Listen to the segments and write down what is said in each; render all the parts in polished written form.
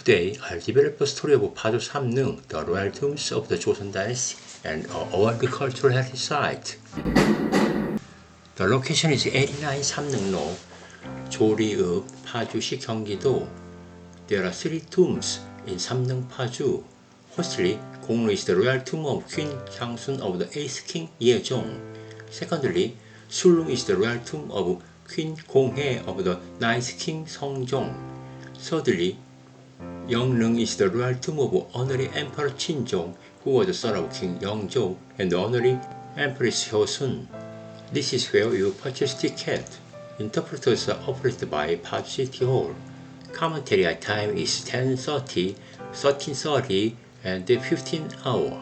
Today, I'll develop the story of Paju Samneung, the royal tombs of the Joseon Dynasty, and a world cultural heritage site. The location is 89 Samneung-로, 조리읍, 파주시, 경기도. There are 3 tombs in Samneung, Paju. Firstly, Gongru is the royal tomb of Queen Changsun of the 8th King Yejong. Secondly, Sulung is the royal tomb of Queen Gonghae of the 9th King Seongjong. Thirdly, Yeongnung is the royal tomb of honorary Emperor Chinjong, who was the son of King Yeongjo and honorary Empress Hyosun. This is where you purchase ticket. Interpreters are operated by Paju City Hall. Commentary at time is 10:30, 13:30, and 15 hour.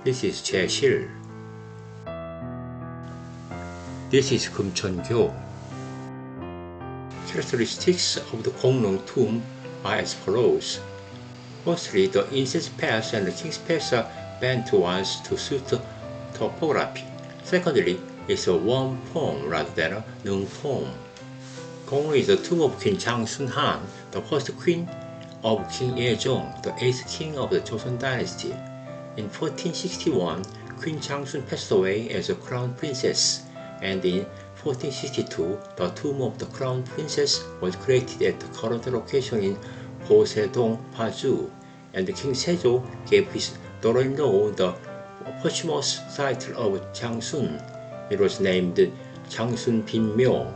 This is Jaesil. This is Kumcheongyo. Characteristics of the Gongneung tomb are as follows. Firstly, the incense path and the king's path are bent once to suit the topography. Secondly, it's a warm form rather than a neung form. Gongneung is the tomb of Queen Changsun Han, the first queen of King Yejong, the 8th king of the Joseon Dynasty. In 1461, Queen Changsun passed away as a crown princess, and in 1462, the tomb of the crown princess was created at the current location in Bosae-dong, Paju, and King Sejo gave his daughter-in-law the posthumous title of Changsun. It was named Changsun Binmyo.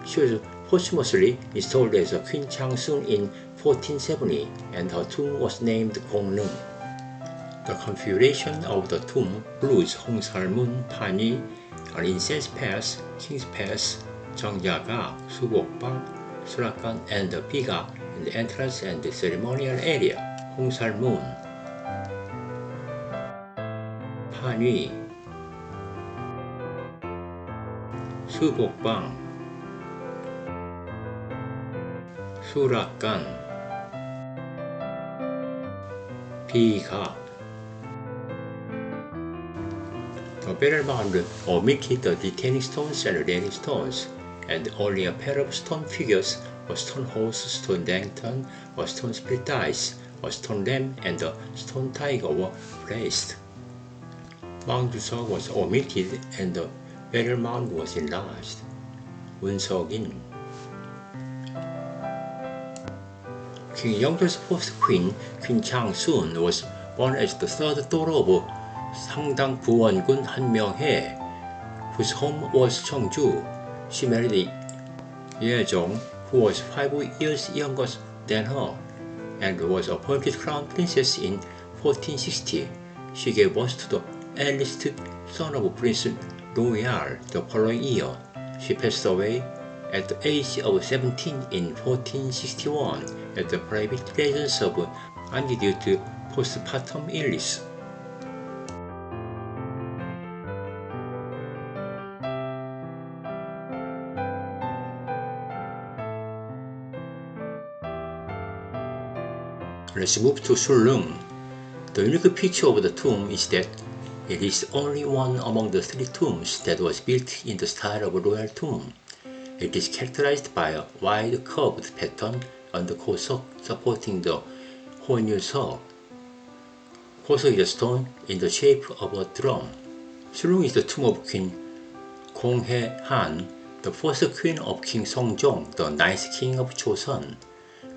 She was posthumously installed as Queen Changsun in 1470, and her tomb was named Gongneung. The configuration of the tomb includes Hongsalmun, Panyi, an incense path, king's path, 정자각, 수복방, 수락관, and the 비각 in the entrance and the ceremonial area. 홍살문, 판위, 수복방, 수락관, 비각. The burial mound omitted the detaining stones and railing stones, and only a pair of stone figures, a stone horse, stone lantern, a stone split dice, a stone lamb, and a stone tiger were placed. Mound 주석 was omitted and the burial mound was enlarged. 운석인. King Yeongjo's fourth queen, Queen Changsun, was born as the third daughter of 상당 부원군 한명해, whose home was Cheongju. She married Yejong, who was 5 years younger than her, and was appointed crown princess in 1460. She gave birth to the eldest son of Prince Royal the following year. She passed away at the age of 17 in 1461 at the private residence of Anji due to postpartum illness. Let's move to Sulung. The unique feature of the tomb is that it is only one among the 3 tombs that was built in the style of a royal tomb. It is characterized by a wide curved pattern on the 고석 supporting the 혼유석. 고석 is a stone in the shape of a drum. Sulung is the tomb of Queen Gonghae Han, the first queen of King Seongjong, the 9th king of Joseon.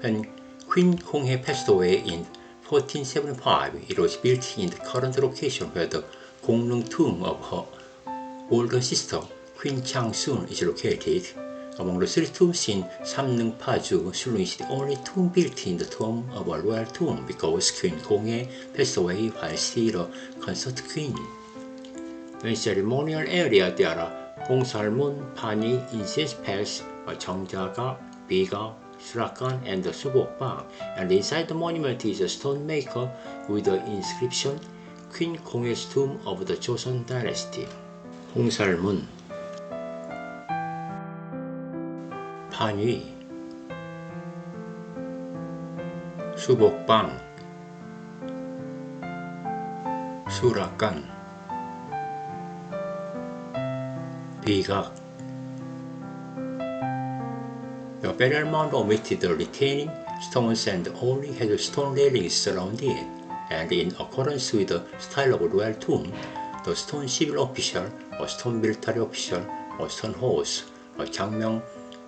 When Queen Gonghae passed away in 1475, it was built in the current location where the Gongneung tomb of her older sister, Queen Changsun, is located. Among the 3 tombs in Samneung, Paju, Sulung is the only tomb built in the tomb of a royal tomb because Queen Gonghae passed away while still a consort queen. In ceremonial area, there are 홍살문, 판이, incense path, 정자각, 비각, 수락관, and the 수복방, and inside the monument is a stone maker with the inscription Queen Gonghae's tomb of the Joseon Dynasty. 홍살문, 판위, 수복방, 수락관, 비각. The burial mound omitted the retaining stones and only had stone railings surrounding it, and in accordance with the style of a royal tomb, the stone civil official, a stone military official, a stone horse, a 장명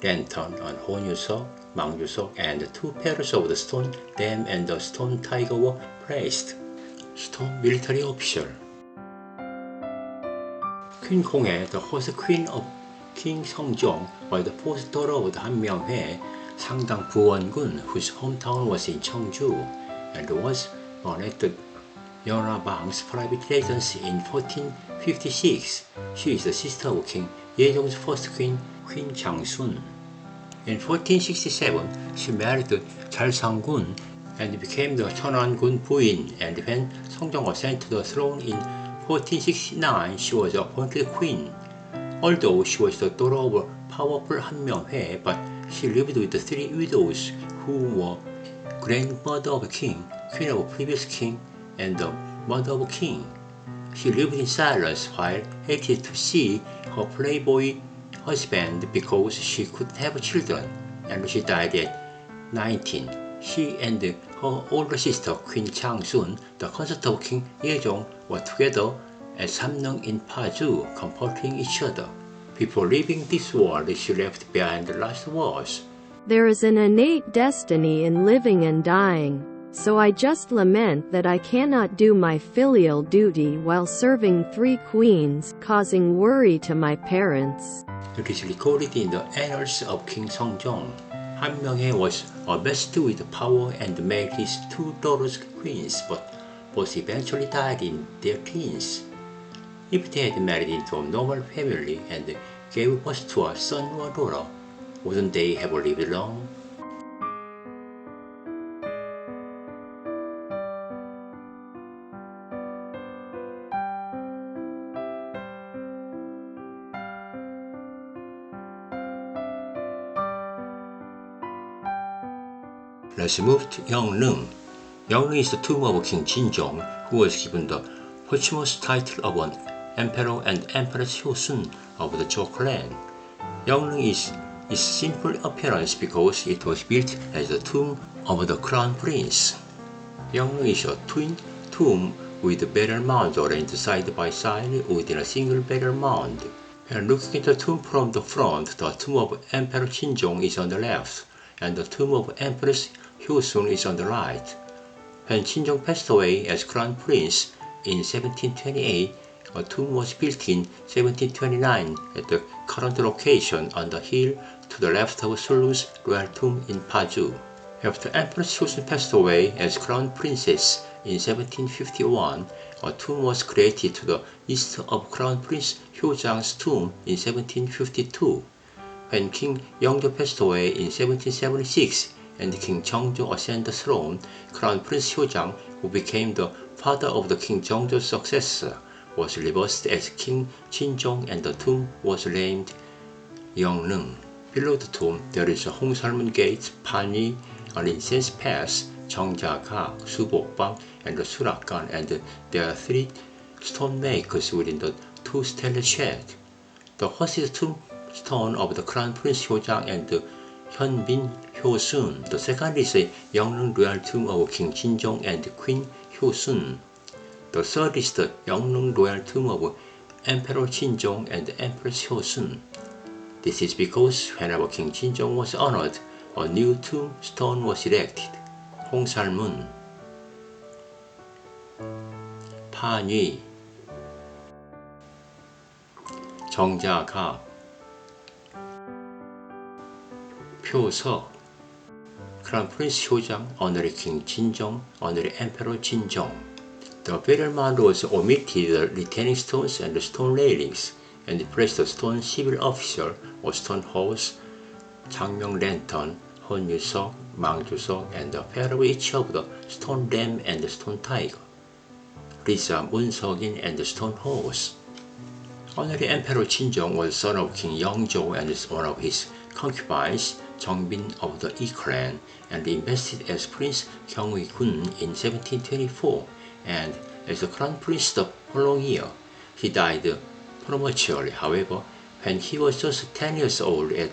lantern, a 혼유석, 망주석, and two pairs of the stone dam and the stone tiger were placed. Stone military official. Queen Konghae, the first queen of King Seongjeong, was the fourth daughter of the 한명회, 상당 부원군, whose hometown was in Cheongju, and was born at the Yeonhabang's private residence in 1456. She is the sister of King Yejong's first queen, Queen Jangsun. In 1467, she married Jalsanggun and became the Cheonangun 부인, and when Seongjong was sent to the throne in 1469, she was appointed queen. Although she was the daughter of a powerful 한명회, but she lived with the three widows who were grandmother of a king, queen of a previous king, and the mother of a king. She lived in silence while hated to see her playboy husband because she couldn't have children, and she died at 19. She and her older sister, Queen Jangsun, the consort of King Yejong, were together at Samneung in Paju, comforting each other. Before leaving this world, she left behind the last words. There is an innate destiny in living and dying, so I just lament that I cannot do my filial duty while serving three queens, causing worry to my parents. It is recorded in the annals of King Seongjong. 한명회 was obsessed with power and made his two daughters queens, but both eventually died in their teens. If they had married into a normal family and gave birth to a son or daughter, wouldn't they have lived long? Let's move to Yeongnung. Yeongnung is the tomb of King Jinjong, who was given the posthumous title of an emperor and empress Hyosun of the Joe clan. Yeongnung is its simple appearance because it was built as the tomb of the crown prince. Yeongnung is a twin tomb with burial mounds arranged side by side within a single burial mound. When looking at the tomb from the front, the tomb of Emperor Jinjong is on the left, and the tomb of Empress Hyosun is on the right. When Jinjong passed away as crown prince in 1728, a tomb was built in 1729 at the current location on the hill to the left of Seoul's royal tomb in Paju. After Empress Hyosun passed away as crown princess in 1751, a tomb was created to the east of Crown Prince Hyojang's tomb in 1752. When King Yeongjo passed away in 1776 and King Jeongjo ascended the throne, Crown Prince Hyojang, who became the father of the King Jeongjo's successor, was reversed as King Jinjong, and the tomb was named Yeongnung. Below the tomb, there is a Hongsalmun Gate, Panyi, an incense path, 정자각, 수복방, and the 수락관, and there are three stone makers within the two stellar shed. The first is the tombstone of the Crown Prince Hyojang and Hyunbin Hyosun. The second is the Yeongnung royal tomb of King Jinjong and Queen Hyosun. The third is the Yeongnung royal tomb of Emperor Jinjong and Empress Hyosun. This is because whenever King Jinjong was honored, a new tombstone was erected. 홍살문, 판위, 정자각, 표석. Crown Prince Hyojang honored King Jinjong, honored Emperor Jinjong. The burial mound was omitted the retaining stones and the stone railings, and placed a stone civil official, a stone horse, 장명 lantern, 혼유석, 망주석, and a pair of each of the stone dam and the stone tiger. Risa, 문석인, and the stone horse. Honorary Emperor Jinjong was son of King Yeongjo and one of his concubines, Jeongbin of the Yi clan, and invested as Prince Gyeongui-gun in 1724, and as the crown prince the following year. He died prematurely, however, when he was just 10 years old at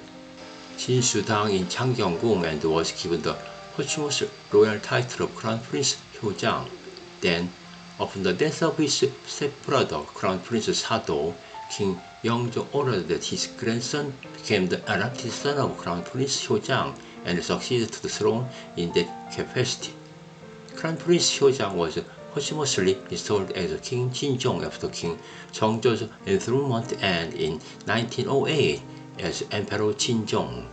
Jinsudang in Changgyeong-gung, and was given the posthumous royal title of Crown Prince Hyojang. Then, upon the death of his stepbrother, Crown Prince Sado, King Yeongjo ordered that his grandson became the adopted son of Crown Prince Hyojang and succeeded to the throne in that capacity. Crown Prince Hyojang was posthumously installed as King Jinjong after King Jeongjo's enthronement and in 1908 as Emperor Jinjong.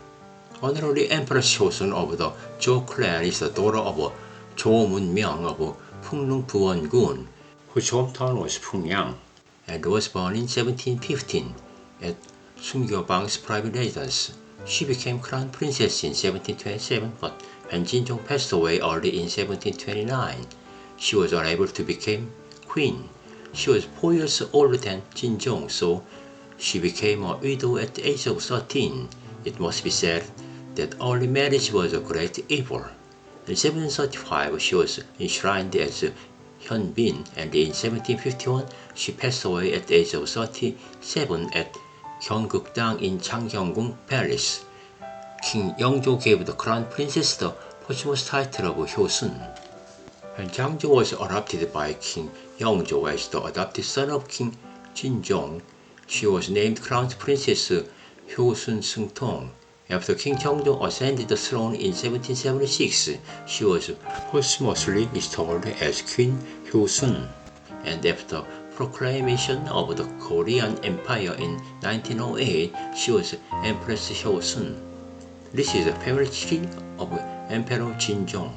Honorary Empress Hyosun of the Jo clan is the daughter of Jo Mun-myung of Punglung Buwon-gun, whose hometown was Pungyang, and was born in 1715 at Sungyo-bang's private residence. She became crown princess in 1727, but when Jinjong passed away early in 1729, she was unable to become queen. She was 4 years older than Jinjong, so she became a widow at the age of 13. It must be said that early marriage was a great evil. In 1735, she was enshrined as Hyunbin, and in 1751, she passed away at the age of 37 at Gyeonggukdang in Changgyeonggung Palace. King Yeongjo gave the crown princess the posthumous title of Hyosun. When Jangjo was adopted by King Yeongjo as the adopted son of King Jinjong, she was named Crown Princess Hyosun Seungtong. After King Jeongjo ascended the throne in 1776, she was posthumously installed as Queen Hyosun, and after proclamation of the Korean Empire in 1908, she was Empress Hyosun. This is a family tree of Emperor Jinjong.